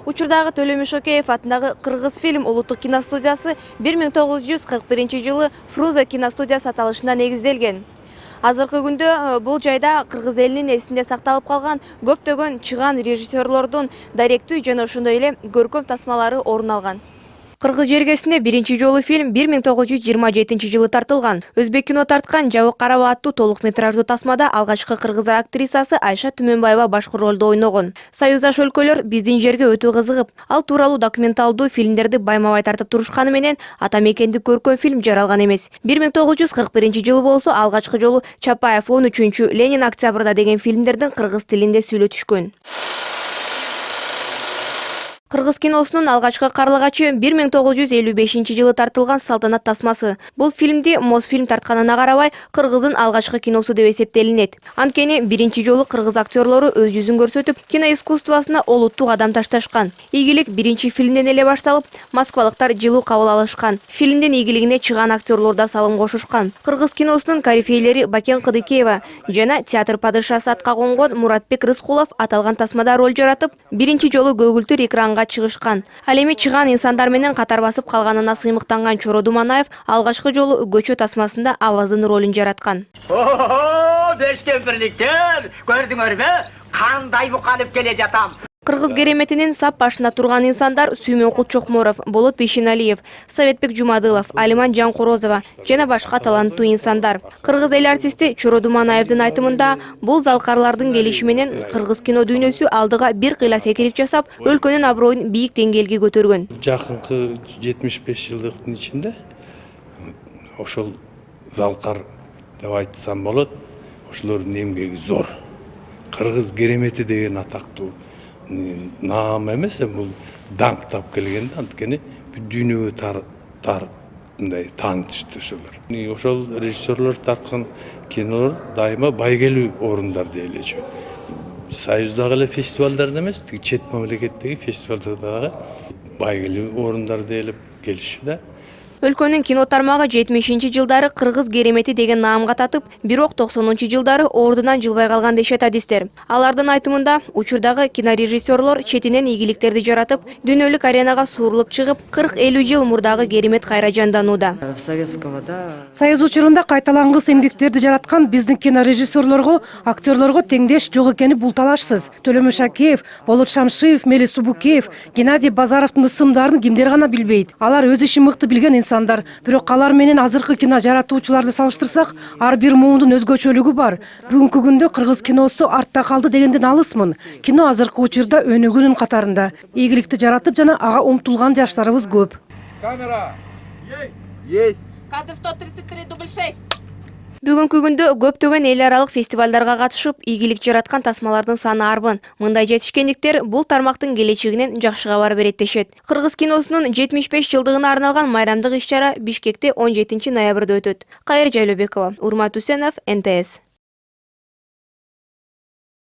Учурдагы Төлөмүш Шокеев атындагы Кыргыз фильм улуттук киностудиясы 1941 жылы Фрунзе киностудиясы аталышына негизделген. Азыркы күндө бул жайда кыргыз элинин эсинде сакталып калган көптөгөн чыган режиссерлордун даректүү жана ошондой эле көркөм тасмалары орун алган. Кыргыз жергесинде биринчи жолу фильм 1927 жылы тартылган. Өзбек кино тарткан Жабык караба аттуу толук метраждуу тасмада алгачкы кыргыз актрисасы Айша Түмөнбаева башкы ролдо ойногон. Союздаш өлкөлөр биздин жерге өтө кызыгып, ал тууралуу документалдуу фильмдерди байма-бай тартып турушканы менен ата мекендик көркөм фильм жаралган эмес. 1941 жылы болсо алгачкы жолу Чапаев 13-чү Ленин октябрда деген фильмдердин кыргыз тилинде сүйлөтүшкөн. Кыргыз киносунун алгачкы карлыгачы 1955 жылы тартылган Салтанат тасмасы. Бул фильмди Мосфильм тартканына карабай, кыргыздын алгачкы киносу деп эсептелинет. Анткени биринчи жолу кыргыз актерлору өз жүзүн көрсөтүп, кино искусствосуна олуттуу кадам ташташкан. Ийгилик биринчи фильмден эле башталып, москвалыктар жылуу кабыл алышкан. Фильмдин ийгилигине чыган актерлор да салым кошушкан. Кыргыз киносунун корифейлери Бакен Кыдыкеева жана театр падышасы атка конгон Муратбек Рыскулов аталган тасмада роль жаратып, биринчи жолу көгүлтүр экранга чыгышкан. Ал эми чыган инсандар менен катар басып калганына сыймыктанган Чоро Думанаев алгачкы жолу көчө тасмасында аваздын ролун жараткан. Бешкен бирликтер, көрдүңөрбү? Кандай букалып келе жатам. Кыргыз кереметинин сап башында турган инсандар Сүймөнкул Чокморов, Болот Бейшеналиев, Советбек Жумадылов, Алиман Жанкорозова жана башка таланттуу инсандар. Кыргыз эл артисти Чоро Думанаевдин айтымында, бул залкарлардын келиши менен кыргыз кино дүйнөсү алдыга бир кыйла секирик жасап, өлкөнүн аброюн бийик деңгээлге көтөргөн. Жакынкы 75 жылдыктын ичинде ошол залкар деп айтсам болот, ошолордун эмгеги зор. Кыргыз керемети деген атактуу наам эмес, бул даңктап келген да, анткени дүйнөгө таанытышты ошолор. Ошол режиссерлор тарткан кинолор дайыма байгелүү орундар дейлечү. Союздагы эле фестивалдарда эмес, чет мамлекеттеги фестивалдарда дагы байгелүү орундар дейлип келишти да. Өлкөнүн кино тармагы 70 жылдары кыргыз керемети деген наамга татып, бирок 90 жылдары ордунан жылбай калган дешет адистер. Алардын айтымында, учурдагы кинорежиссерлор четинен ийгиликтерди жаратып, дүйнөлүк аренага суурулуп чыгып, 40-50 жыл мурдагы керемет кайра жанданууда. Союз учурунда кайталангыс эмгектерди жараткан биздин кинорежиссерлорго, актерлорго теңдеш жок экени бул талашсыз. Төлөмүш Шокеев, Болот Шамшиев, Мелис Субукеев, Геннадий Базаровдун ысымдарын кимдер гана билбейт. Алар өз ишин мыкты билген инсандар. Бирок алар менен азыркы кино жаратуучуларды салыштырсак, ар бир муундун өзгөчөлүгү бар. Бүгүнкү күндө кыргыз киносу артта калды дегенден алысмын. Кино азыркы учурда өнүгүүнүн катарында. Ийгиликти жаратып жана ага умтулган жаштарыбыз көп. Камера. Есть. Кадр 133, дубль 6. Бүгүнкү күндө көптөгөн эл аралык фестивалдарга катышып, ийгилик жараткан тасмалардын саны арбын. Мындай жетишкендиктер бул тармактын келечегинен жакшы кабар берет дешет. Кыргыз киносунун 75 жылдыгына арналган майрамдык иш-чара Бишкекте 17 ноябрда өтөт. Кайыр Жайлообекова, Урмат Үсенов, НТС.